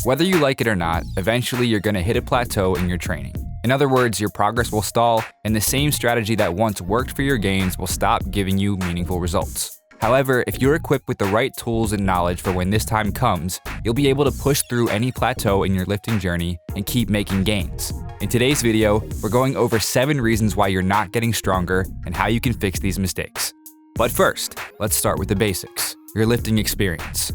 Whether you like it or not, eventually you're going to hit a plateau in your training. In other words, your progress will stall, and the same strategy that once worked for your gains will stop giving you meaningful results. However, if you're equipped with the right tools and knowledge for when this time comes, you'll be able to push through any plateau in your lifting journey and keep making gains. In today's video, we're going over 7 reasons why you're not getting stronger and how you can fix these mistakes. But first, let's start with the basics, your lifting experience.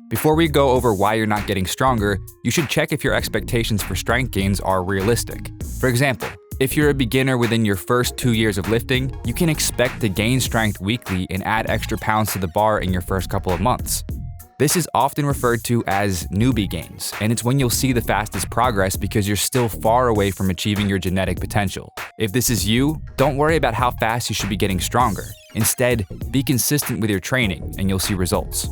Before we go over why you're not getting stronger, you should check if your expectations for strength gains are realistic. For example, if you're a beginner within your first 2 years of lifting, you can expect to gain strength weekly and add extra pounds to the bar in your first couple of months. This is often referred to as newbie gains, and it's when you'll see the fastest progress because you're still far away from achieving your genetic potential. If this is you, don't worry about how fast you should be getting stronger. Instead, be consistent with your training and you'll see results.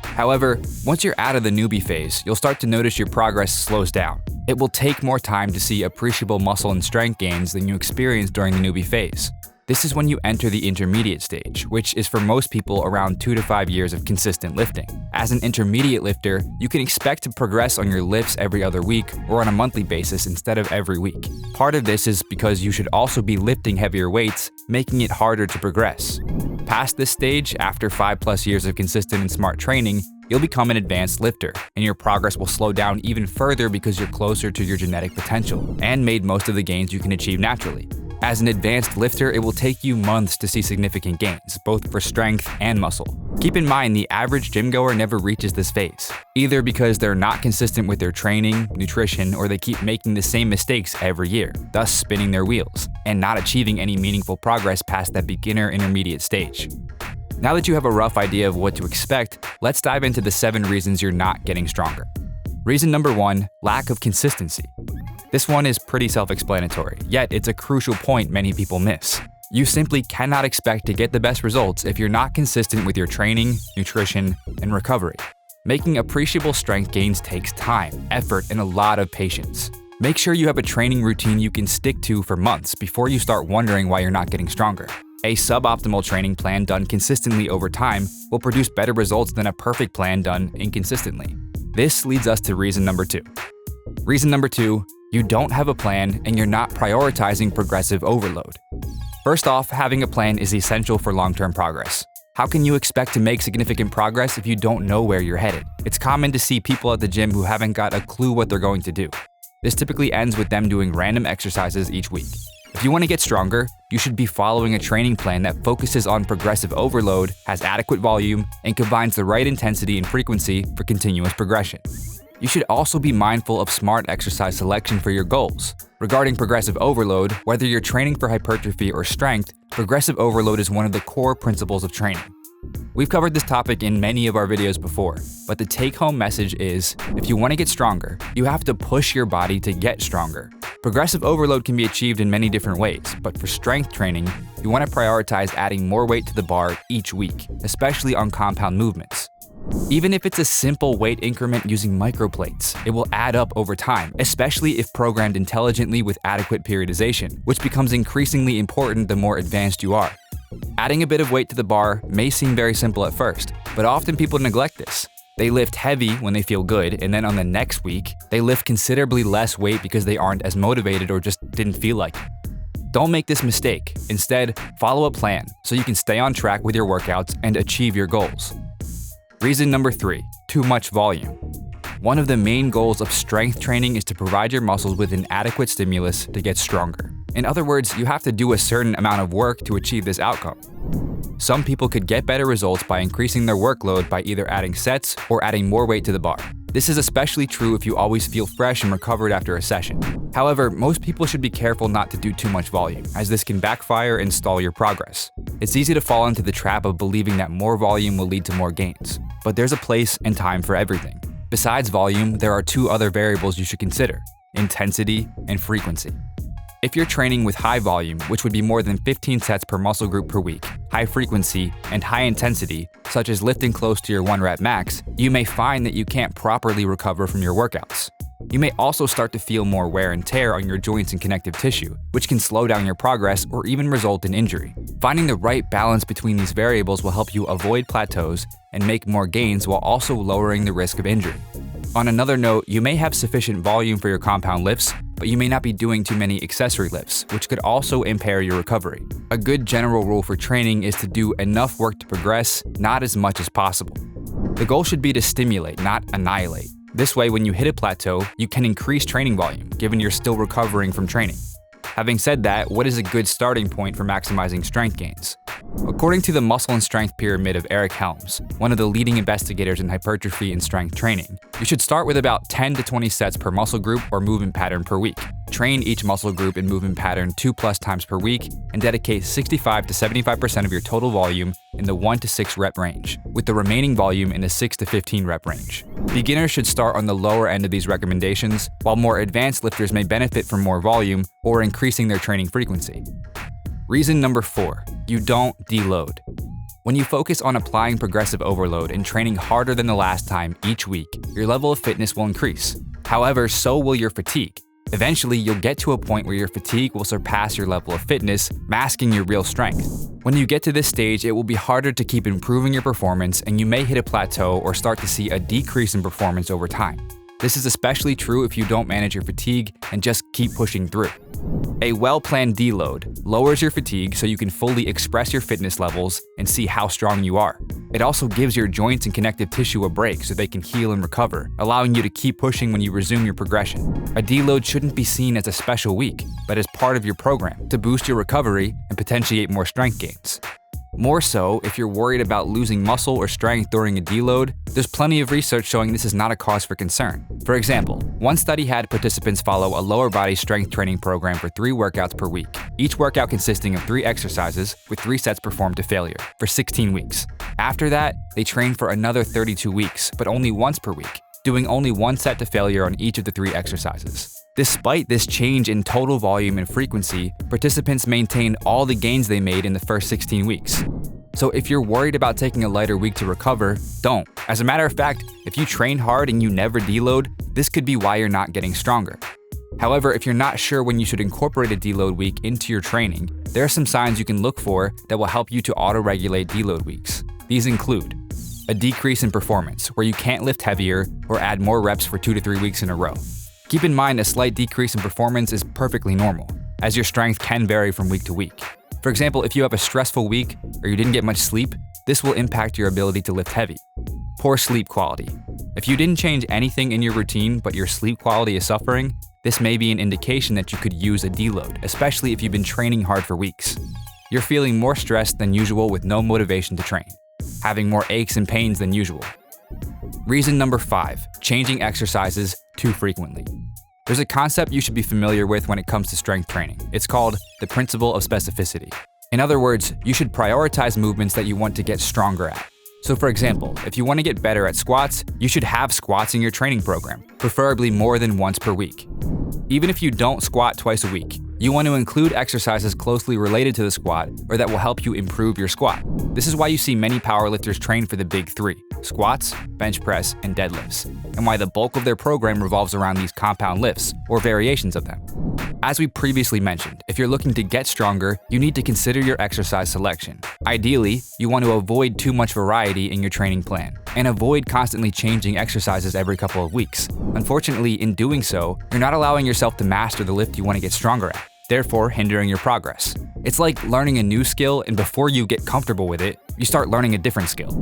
However, once you're out of the newbie phase, you'll start to notice your progress slows down. It will take more time to see appreciable muscle and strength gains than you experienced during the newbie phase. This is when you enter the intermediate stage, which is for most people around 2 to 5 years of consistent lifting. As an intermediate lifter, you can expect to progress on your lifts every other week or on a monthly basis instead of every week. Part of this is because you should also be lifting heavier weights, making it harder to progress. Past this stage, after 5+ years of consistent and smart training, you'll become an advanced lifter, and your progress will slow down even further because you're closer to your genetic potential and made most of the gains you can achieve naturally. As an advanced lifter, it will take you months to see significant gains, both for strength and muscle. Keep in mind, the average gym goer never reaches this phase, either because they're not consistent with their training, nutrition, or they keep making the same mistakes every year, thus spinning their wheels, and not achieving any meaningful progress past that beginner intermediate stage. Now that you have a rough idea of what to expect, let's dive into the 7 reasons you're not getting stronger. Reason number 1, lack of consistency. This one is pretty self-explanatory, yet it's a crucial point many people miss. You simply cannot expect to get the best results if you're not consistent with your training, nutrition, and recovery. Making appreciable strength gains takes time, effort, and a lot of patience. Make sure you have a training routine you can stick to for months before you start wondering why you're not getting stronger. A suboptimal training plan done consistently over time will produce better results than a perfect plan done inconsistently. This leads us to reason number 2. Reason number 2, you don't have a plan and you're not prioritizing progressive overload. First off, having a plan is essential for long-term progress. How can you expect to make significant progress if you don't know where you're headed? It's common to see people at the gym who haven't got a clue what they're going to do. This typically ends with them doing random exercises each week. If you want to get stronger, you should be following a training plan that focuses on progressive overload, has adequate volume, and combines the right intensity and frequency for continuous progression. You should also be mindful of smart exercise selection for your goals. Regarding progressive overload, whether you're training for hypertrophy or strength, progressive overload is one of the core principles of training. We've covered this topic in many of our videos before, but the take-home message is, if you want to get stronger, you have to push your body to get stronger. Progressive overload can be achieved in many different ways, but for strength training, you want to prioritize adding more weight to the bar each week, especially on compound movements. Even if it's a simple weight increment using microplates, it will add up over time, especially if programmed intelligently with adequate periodization, which becomes increasingly important the more advanced you are. Adding a bit of weight to the bar may seem very simple at first, but often people neglect this. They lift heavy when they feel good, and then on the next week, they lift considerably less weight because they aren't as motivated or just didn't feel like it. Don't make this mistake. Instead, follow a plan so you can stay on track with your workouts and achieve your goals. Reason number 3, too much volume. One of the main goals of strength training is to provide your muscles with an adequate stimulus to get stronger. In other words, you have to do a certain amount of work to achieve this outcome. Some people could get better results by increasing their workload by either adding sets or adding more weight to the bar. This is especially true if you always feel fresh and recovered after a session. However, most people should be careful not to do too much volume, as this can backfire and stall your progress. It's easy to fall into the trap of believing that more volume will lead to more gains, but there's a place and time for everything. Besides volume, there are 2 other variables you should consider: intensity and frequency. If you're training with high volume, which would be more than 15 sets per muscle group per week, high frequency, and high intensity, such as lifting close to your 1 rep max, you may find that you can't properly recover from your workouts. You may also start to feel more wear and tear on your joints and connective tissue, which can slow down your progress or even result in injury. Finding the right balance between these variables will help you avoid plateaus and make more gains while also lowering the risk of injury. On another note, you may have sufficient volume for your compound lifts, but you may not be doing too many accessory lifts, which could also impair your recovery. A good general rule for training is to do enough work to progress, not as much as possible. The goal should be to stimulate, not annihilate. This way, when you hit a plateau, you can increase training volume, given you're still recovering from training. Having said that, what is a good starting point for maximizing strength gains? According to the Muscle and Strength Pyramid of Eric Helms, one of the leading investigators in hypertrophy and strength training, you should start with about 10 to 20 sets per muscle group or movement pattern per week. Train each muscle group and movement pattern 2+ times per week, and dedicate 65 to 75% of your total volume in the 1 to 6 rep range, with the remaining volume in the 6 to 15 rep range. Beginners should start on the lower end of these recommendations, while more advanced lifters may benefit from more volume or increasing their training frequency. Reason number 4, you don't deload. When you focus on applying progressive overload and training harder than the last time each week, your level of fitness will increase. However, so will your fatigue. Eventually, you'll get to a point where your fatigue will surpass your level of fitness, masking your real strength. When you get to this stage, it will be harder to keep improving your performance, and you may hit a plateau or start to see a decrease in performance over time. This is especially true if you don't manage your fatigue and just keep pushing through. A well-planned deload lowers your fatigue so you can fully express your fitness levels and see how strong you are. It also gives your joints and connective tissue a break so they can heal and recover, allowing you to keep pushing when you resume your progression. A deload shouldn't be seen as a special week, but as part of your program to boost your recovery and potentiate more strength gains. More so, if you're worried about losing muscle or strength during a deload, there's plenty of research showing this is not a cause for concern. For example, one study had participants follow a lower body strength training program for 3 workouts per week, each workout consisting of 3 exercises with 3 sets performed to failure for 16 weeks. After that, they trained for another 32 weeks, but only once per week, doing only 1 set to failure on each of the 3 exercises. Despite this change in total volume and frequency, participants maintained all the gains they made in the first 16 weeks. So if you're worried about taking a lighter week to recover, don't. As a matter of fact, if you train hard and you never deload, this could be why you're not getting stronger. However, if you're not sure when you should incorporate a deload week into your training, there are some signs you can look for that will help you to auto-regulate deload weeks. These include a decrease in performance, where you can't lift heavier or add more reps for 2 to 3 weeks in a row. Keep in mind a slight decrease in performance is perfectly normal, as your strength can vary from week to week. For example, if you have a stressful week or you didn't get much sleep, this will impact your ability to lift heavy. Poor sleep quality. If you didn't change anything in your routine but your sleep quality is suffering, this may be an indication that you could use a deload, especially if you've been training hard for weeks. You're feeling more stressed than usual with no motivation to train, having more aches and pains than usual. Reason number 5, changing exercises too frequently. There's a concept you should be familiar with when it comes to strength training. It's called the principle of specificity. In other words, you should prioritize movements that you want to get stronger at. So for example, if you want to get better at squats, you should have squats in your training program, preferably more than once per week. Even if you don't squat twice a week, you want to include exercises closely related to the squat or that will help you improve your squat. This is why you see many powerlifters train for the big 3, squats, bench press, and deadlifts, and why the bulk of their program revolves around these compound lifts or variations of them. As we previously mentioned, if you're looking to get stronger, you need to consider your exercise selection. Ideally, you want to avoid too much variety in your training plan, and avoid constantly changing exercises every couple of weeks. Unfortunately, in doing so, you're not allowing yourself to master the lift you want to get stronger at, therefore hindering your progress. It's like learning a new skill, and before you get comfortable with it, you start learning a different skill.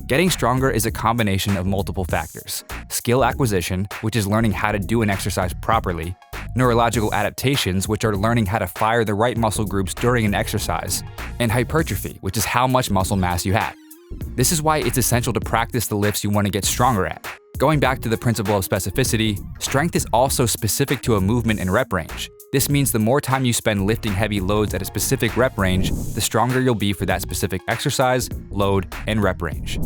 Getting stronger is a combination of multiple factors. Skill acquisition, which is learning how to do an exercise properly, neurological adaptations, which are learning how to fire the right muscle groups during an exercise, and hypertrophy, which is how much muscle mass you have. This is why it's essential to practice the lifts you want to get stronger at. Going back to the principle of specificity, strength is also specific to a movement and rep range. This means the more time you spend lifting heavy loads at a specific rep range, the stronger you'll be for that specific exercise, load, and rep range.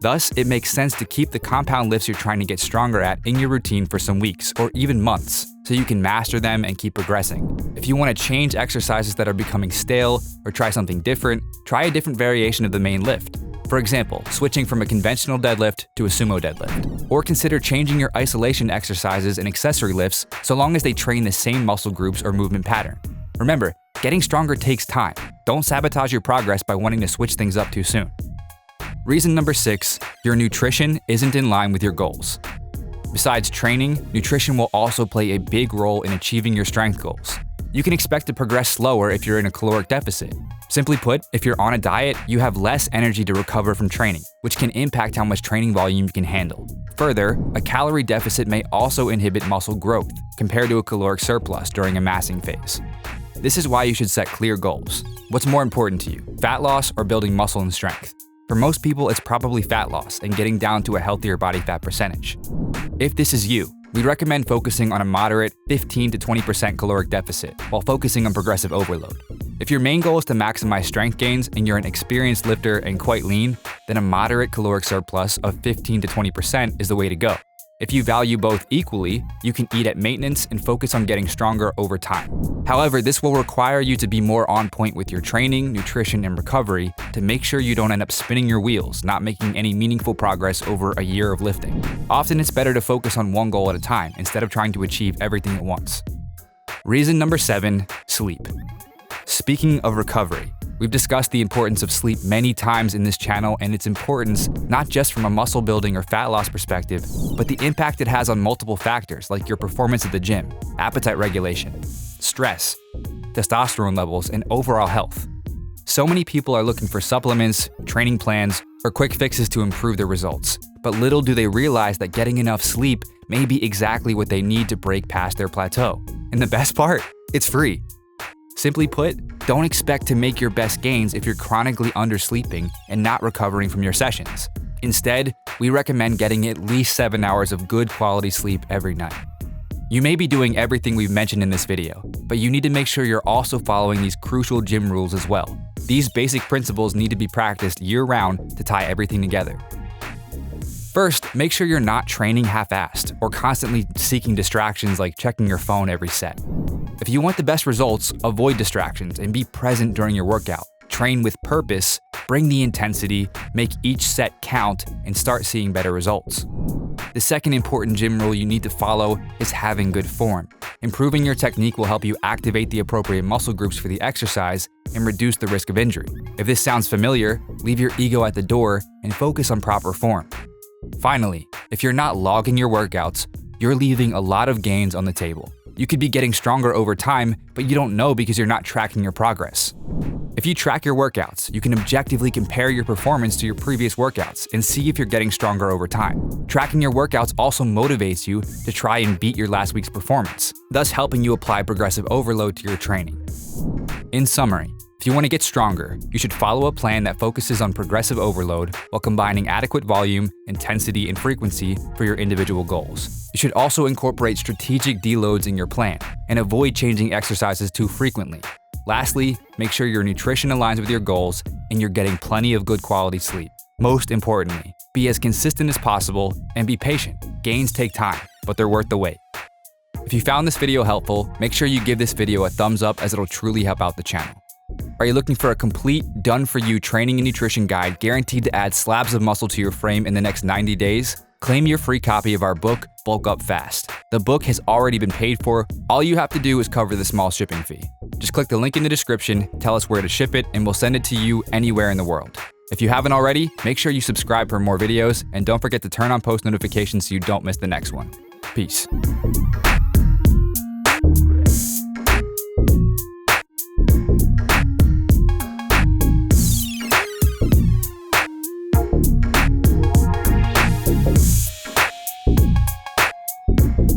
Thus, it makes sense to keep the compound lifts you're trying to get stronger at in your routine for some weeks or even months, so you can master them and keep progressing. If you want to change exercises that are becoming stale or try something different, try a different variation of the main lift. For example, switching from a conventional deadlift to a sumo deadlift. Or consider changing your isolation exercises and accessory lifts so long as they train the same muscle groups or movement pattern. Remember, getting stronger takes time. Don't sabotage your progress by wanting to switch things up too soon. Reason number 6, your nutrition isn't in line with your goals. Besides training, nutrition will also play a big role in achieving your strength goals. You can expect to progress slower if you're in a caloric deficit. Simply put, if you're on a diet, you have less energy to recover from training, which can impact how much training volume you can handle. Further, a calorie deficit may also inhibit muscle growth compared to a caloric surplus during a massing phase. This is why you should set clear goals. What's more important to you, fat loss or building muscle and strength? For most people, it's probably fat loss and getting down to a healthier body fat percentage. If this is you, we recommend focusing on a moderate 15 to 20% caloric deficit while focusing on progressive overload. If your main goal is to maximize strength gains and you're an experienced lifter and quite lean, then a moderate caloric surplus of 15 to 20% is the way to go. If you value both equally, you can eat at maintenance and focus on getting stronger over time. However, this will require you to be more on point with your training, nutrition, and recovery to make sure you don't end up spinning your wheels, not making any meaningful progress over a year of lifting. Often it's better to focus on one goal at a time instead of trying to achieve everything at once. Reason number 7, sleep. Speaking of recovery, we've discussed the importance of sleep many times in this channel and its importance not just from a muscle building or fat loss perspective, but the impact it has on multiple factors like your performance at the gym, appetite regulation, stress, testosterone levels, and overall health. So many people are looking for supplements, training plans, or quick fixes to improve their results, but little do they realize that getting enough sleep may be exactly what they need to break past their plateau. And the best part, it's free. Simply put, don't expect to make your best gains if you're chronically undersleeping and not recovering from your sessions. Instead, we recommend getting at least 7 hours of good quality sleep every night. You may be doing everything we've mentioned in this video, but you need to make sure you're also following these crucial gym rules as well. These basic principles need to be practiced year-round to tie everything together. First, make sure you're not training half-assed or constantly seeking distractions like checking your phone every set. If you want the best results, avoid distractions and be present during your workout. Train with purpose, bring the intensity, make each set count, and start seeing better results. The second important gym rule you need to follow is having good form. Improving your technique will help you activate the appropriate muscle groups for the exercise and reduce the risk of injury. If this sounds familiar, leave your ego at the door and focus on proper form. Finally, if you're not logging your workouts, you're leaving a lot of gains on the table. You could be getting stronger over time, but you don't know because you're not tracking your progress. If you track your workouts, you can objectively compare your performance to your previous workouts and see if you're getting stronger over time. Tracking your workouts also motivates you to try and beat your last week's performance, thus helping you apply progressive overload to your training. In summary, if you want to get stronger, you should follow a plan that focuses on progressive overload while combining adequate volume, intensity, and frequency for your individual goals. You should also incorporate strategic deloads in your plan and avoid changing exercises too frequently. Lastly, make sure your nutrition aligns with your goals and you're getting plenty of good quality sleep. Most importantly, be as consistent as possible and be patient. Gains take time, but they're worth the wait. If you found this video helpful, make sure you give this video a thumbs up as it'll truly help out the channel. Are you looking for a complete, done-for-you training and nutrition guide guaranteed to add slabs of muscle to your frame in the next 90 days? Claim your free copy of our book, Bulk Up Fast. The book has already been paid for. All you have to do is cover the small shipping fee. Just click the link in the description, tell us where to ship it, and we'll send it to you anywhere in the world. If you haven't already, make sure you subscribe for more videos, and don't forget to turn on post notifications so you don't miss the next one. Peace.